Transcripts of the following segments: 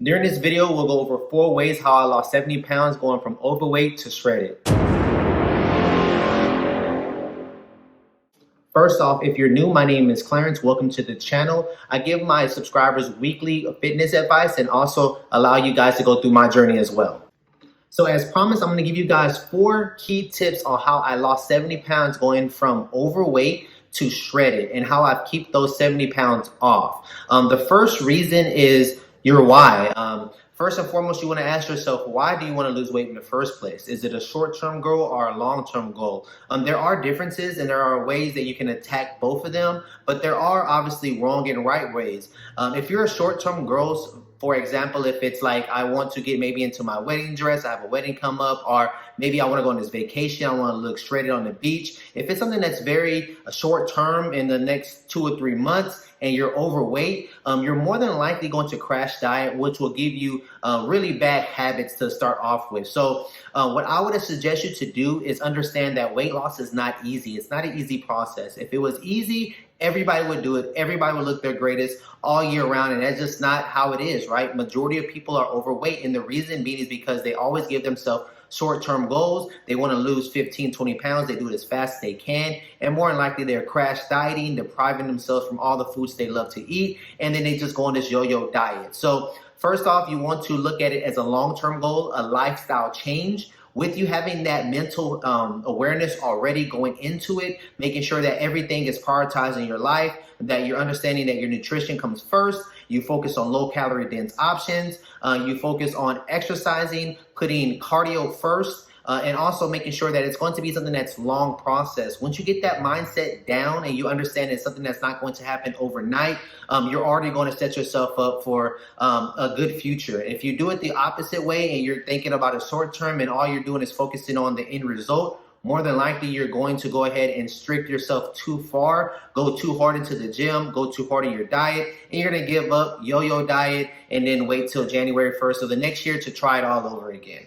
During this video, we'll go over 4 ways how I lost 70 pounds going from overweight to shredded. First off, if you're new, my name is Clarence. Welcome to the channel. I give my subscribers weekly fitness advice and also allow you guys to go through my journey as well. So as promised, I'm going to give you guys 4 key tips on how I lost 70 pounds going from overweight to shredded and how I keep those 70 pounds off. The first reason is your why. First and foremost, you want to ask yourself, why do you want to lose weight in the first place? Is it a short-term goal or a long-term goal? There are differences and there are ways that you can attack both of them, but there are obviously wrong and right ways. If you're a short-term goal, for example, if it's like I want to get maybe into my wedding dress, I have a wedding come up, or maybe I want to go on this vacation, I want to look shredded on the beach. If it's something that's very short term in the next 2 or 3 months and you're overweight, you're more than likely going to crash diet, which will give you really bad habits to start off with. So what I would suggest you to do is understand that weight loss is not easy. It's not an easy process. If it was easy, everybody would do it. Everybody would look their greatest all year round, and that's just not how it is, right? Majority of people are overweight, and the reason being is because they always give themselves short-term goals. They want to lose 15, 20 pounds. They do it as fast as they can, and more than likely they're crash dieting, depriving themselves from all the foods they love to eat, and then they just go on this yo-yo diet. So first off, you want to look at it as a long-term goal, a lifestyle change. With you having that mental awareness already going into it, making sure that everything is prioritized in your life, that you're understanding that your nutrition comes first, you focus on low calorie dense options, you focus on exercising, putting cardio first, and also making sure that it's going to be something that's long process. Once you get that mindset down and you understand it's something that's not going to happen overnight, you're already going to set yourself up for a good future. If you do it the opposite way and you're thinking about a short term and all you're doing is focusing on the end result, more than likely you're going to go ahead and strict yourself too far, go too hard into the gym, go too hard in your diet, and you're going to give up yo-yo diet and then wait till January 1st of the next year to try it all over again.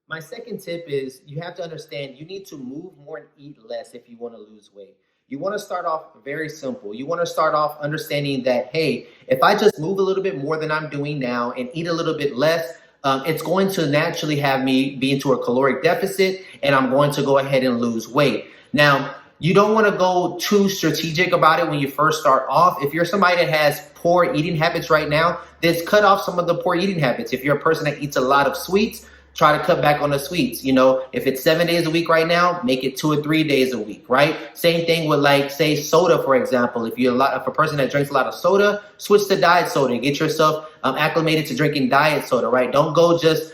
My second tip is you have to understand you need to move more and eat less if you want to lose weight. You want to start off very simple. You want to start off understanding that, hey, if I just move a little bit more than I'm doing now and eat a little bit less, it's going to naturally have me be into a caloric deficit and I'm going to go ahead and lose weight. Now, you don't want to go too strategic about it when you first start off. If you're somebody that has poor eating habits right now, just cut off some of the poor eating habits. If you're a person that eats a lot of sweets, try to cut back on the sweets. You know, if it's 7 days a week right now, make it 2 or 3 days a week, right? Same thing with, like, say, soda, for example. If a person that drinks a lot of soda, switch to diet soda. Get yourself acclimated to drinking diet soda, right? Don't go just,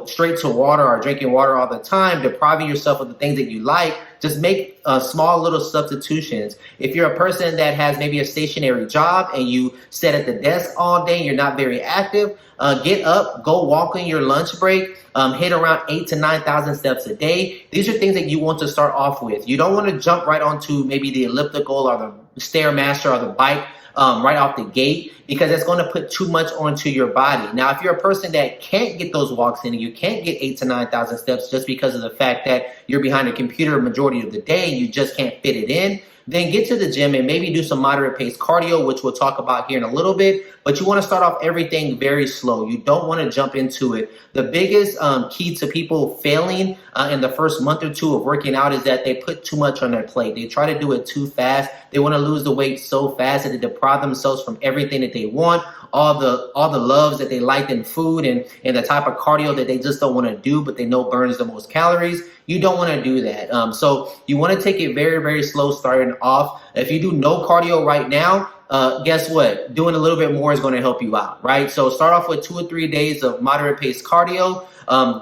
straight to water or drinking water all the time, depriving yourself of the things that you like. Just make small little substitutions. If you're a person that has maybe a stationary job and you sit at the desk all day and you're not very active, get up, go walk on your lunch break, hit around 8,000 to 9,000 steps a day. These are things that you want to start off with. You don't want to jump right onto maybe the elliptical or the Stairmaster or the bike right off the gate, because it's going to put too much onto your body. Now, if you're a person that can't get those walks in and you can't get 8,000 to 9,000 steps just because of the fact that you're behind a computer a majority of the day and you just can't fit it in, then get to the gym and maybe do some moderate pace cardio, which we'll talk about here in a little bit. But you want to start off everything very slow. You don't want to jump into it. The biggest key to people failing in the first month or two of working out is that they put too much on their plate. They try to do it too fast. They want to lose the weight so fast that they deprive themselves from everything that they want, all the loves that they like in food and the type of cardio that they just don't want to do, but they know burns the most calories. You don't want to do that. So you want to take it very, very slow starting off. If you do no cardio right now, guess what? Doing a little bit more is going to help you out, right? So start off with 2 or 3 days of moderate pace cardio.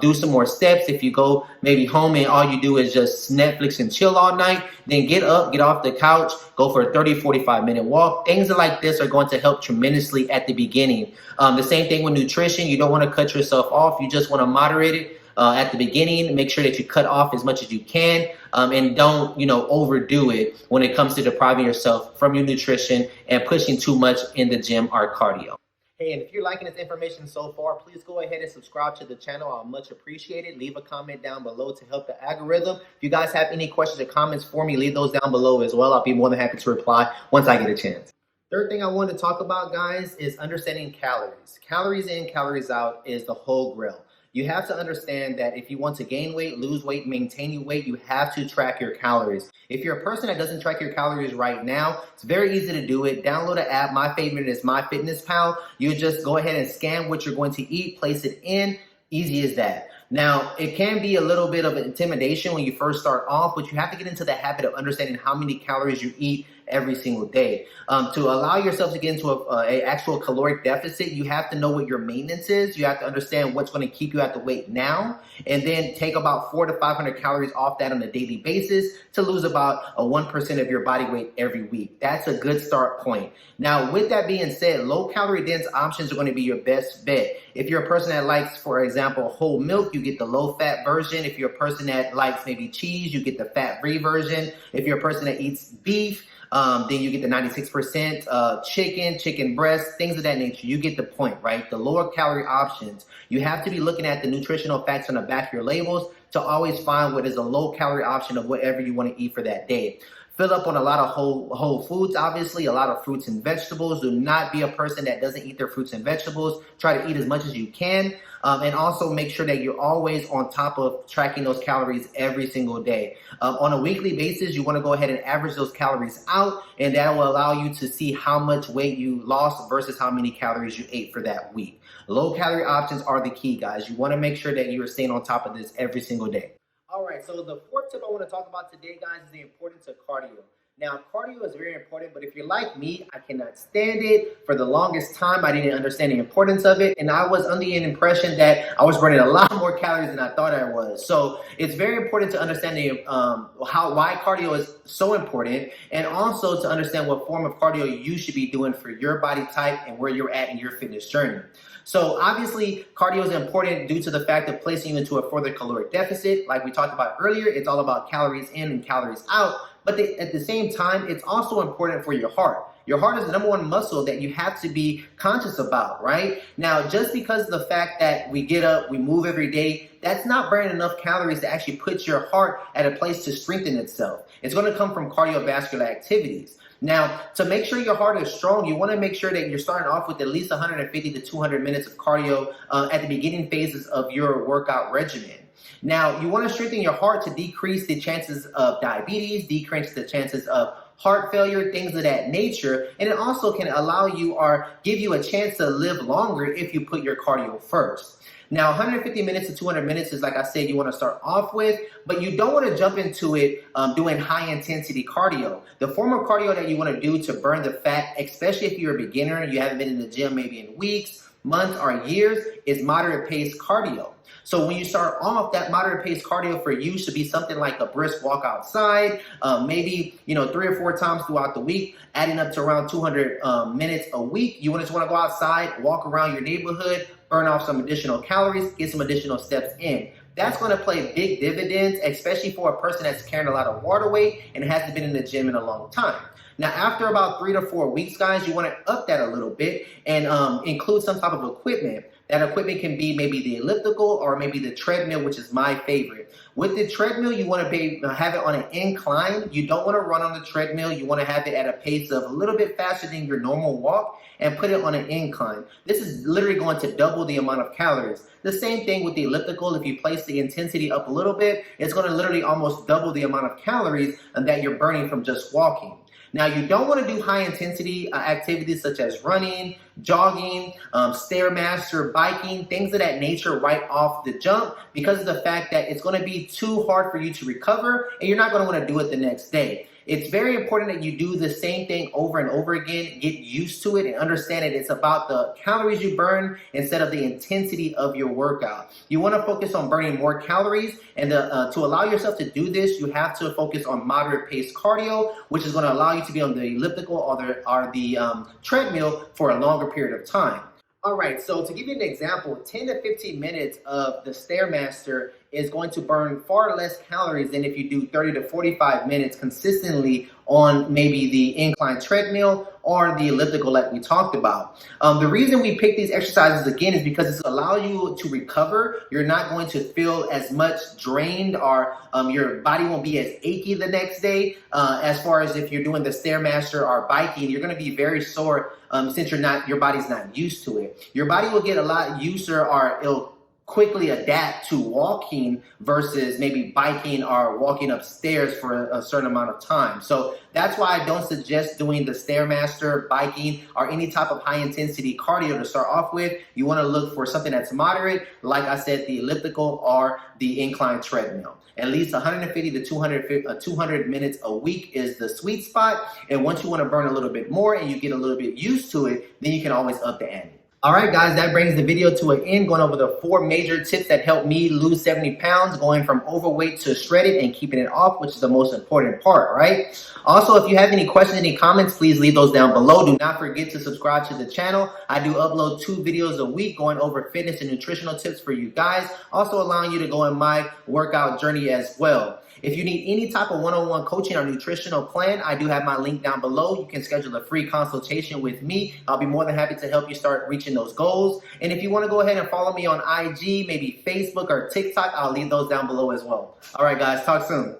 Do some more steps. If you go maybe home and all you do is just Netflix and chill all night, then get up, get off the couch, go for a 30, 45-minute walk. Things like this are going to help tremendously at the beginning. The same thing with nutrition. You don't want to cut yourself off. You just want to moderate it. At the beginning, make sure that you cut off as much as you can, and don't, overdo it when it comes to depriving yourself from your nutrition and pushing too much in the gym or cardio. Hey, and if you're liking this information so far, please go ahead and subscribe to the channel. I'll much appreciate it. Leave a comment down below to help the algorithm. If you guys have any questions or comments for me, leave those down below as well. I'll be more than happy to reply once I get a chance. Third thing I want to talk about, guys, is understanding calories. Calories in, calories out is the whole grill. You have to understand that if you want to gain weight, lose weight, maintain your weight, you have to track your calories. If you're a person that doesn't track your calories right now, it's very easy to do it. Download an app. My favorite is MyFitnessPal. You just go ahead and scan what you're going to eat, place it in. Easy as that. Now, it can be a little bit of intimidation when you first start off, but you have to get into the habit of understanding how many calories you eat every single day. To allow yourself to get into a actual caloric deficit, you have to know what your maintenance is. You have to understand what's going to keep you at the weight now, and then take about 400 to 500 calories off that on a daily basis to lose about a 1% of your body weight every week. That's a good start point. Now, with that being said, low calorie dense options are going to be your best bet. If you're a person that likes, for example, whole milk, you get the low fat version. If you're a person that likes maybe cheese, you get the fat free version. If you're a person that eats beef, then you get the 96% chicken breast, things of that nature. You get the point, right? The lower calorie options. You have to be looking at the nutritional facts on the back of your labels to always find what is a low calorie option of whatever you want to eat for that day. Fill up on a lot of whole foods, obviously, a lot of fruits and vegetables. Do not be a person that doesn't eat their fruits and vegetables. Try to eat as much as you can. And also make sure that you're always on top of tracking those calories every single day. On a weekly basis, you want to go ahead and average those calories out, and that will allow you to see how much weight you lost versus how many calories you ate for that week. Low calorie options are the key, guys. You want to make sure that you are staying on top of this every single day. All right, so the fourth tip I want to talk about today, guys, is the importance of cardio. Now, cardio is very important, but if you're like me, I cannot stand it. For the longest time, I didn't understand the importance of it, and I was under the impression that I was burning a lot more calories than I thought I was. So it's very important to understand why cardio is so important, and also to understand what form of cardio you should be doing for your body type and where you're at in your fitness journey. So obviously, cardio is important due to the fact of placing you into a further caloric deficit. Like we talked about earlier, it's all about calories in and calories out. But at the same time, it's also important for your heart. Your heart is the number one muscle that you have to be conscious about, right? Now, just because of the fact that we get up, we move every day, that's not burning enough calories to actually put your heart at a place to strengthen itself. It's going to come from cardiovascular activities. Now, to make sure your heart is strong, you want to make sure that you're starting off with at least 150 to 200 minutes of cardio at the beginning phases of your workout regimen. Now, you want to strengthen your heart to decrease the chances of diabetes, decrease the chances of heart failure, things of that nature. And it also can allow you or give you a chance to live longer if you put your cardio first. Now, 150 minutes to 200 minutes is, like I said, you want to start off with, but you don't want to jump into it doing high intensity cardio. The form of cardio that you want to do to burn the fat, especially if you're a beginner, you haven't been in the gym maybe in weeks, months, or years, is moderate pace cardio. So when you start off, that moderate pace cardio for you should be something like a brisk walk outside, maybe 3 or 4 times throughout the week, adding up to around 200 minutes a week. You just want to go outside, walk around your neighborhood, burn off some additional calories, get some additional steps in. That's going to play big dividends, especially for a person that's carrying a lot of water weight and hasn't been in the gym in a long time. Now, after about 3 to 4 weeks, guys, you want to up that a little bit and include some type of equipment. That equipment can be maybe the elliptical or maybe the treadmill, which is my favorite. With the treadmill, you want to have it on an incline. You don't want to run on the treadmill. You want to have it at a pace of a little bit faster than your normal walk and put it on an incline. This is literally going to double the amount of calories. The same thing with the elliptical. If you place the intensity up a little bit, it's going to literally almost double the amount of calories that you're burning from just walking. Now, you don't want to do high intensity activities such as running, jogging, Stairmaster, biking, things of that nature right off the jump, because of the fact that it's going to be too hard for you to recover and you're not going to want to do it the next day. It's very important that you do the same thing over and over again, get used to it, and understand that it's about the calories you burn instead of the intensity of your workout. You want to focus on burning more calories, and to allow yourself to do this, you have to focus on moderate pace cardio, which is going to allow you to be on the elliptical or the treadmill for a longer period of time. All right, so to give you an example, 10 to 15 minutes of the Stairmaster is going to burn far less calories than if you do 30 to 45 minutes consistently on maybe the incline treadmill or the elliptical like we talked about. The reason we pick these exercises again is because it's allow you to recover. You're not going to feel as much drained, or your body won't be as achy the next day. As far as if you're doing the Stairmaster or biking, you're going to be very sore since your body's not used to it. Your body will get a lot used, or it'll quickly adapt to walking versus maybe biking or walking upstairs for a certain amount of time. So that's why I don't suggest doing the Stairmaster, biking, or any type of high intensity cardio to start off with. You want to look for something that's moderate, like I said, the elliptical or the incline treadmill. At least 150 to 200 minutes a week is the sweet spot. And once you want to burn a little bit more and you get a little bit used to it, then you can always up the ante. All right, guys, that brings the video to an end, going over the 4 major tips that helped me lose 70 pounds, going from overweight to shredded and keeping it off, which is the most important part, right? Also, if you have any questions, any comments, please leave those down below. Do not forget to subscribe to the channel. I do upload 2 videos a week going over fitness and nutritional tips for you guys, also allowing you to go on my workout journey as well. If you need any type of one-on-one coaching or nutritional plan, I do have my link down below. You can schedule a free consultation with me. I'll be more than happy to help you start reaching those goals. And if you want to go ahead and follow me on IG, maybe Facebook or TikTok, I'll leave those down below as well. All right, guys, talk soon.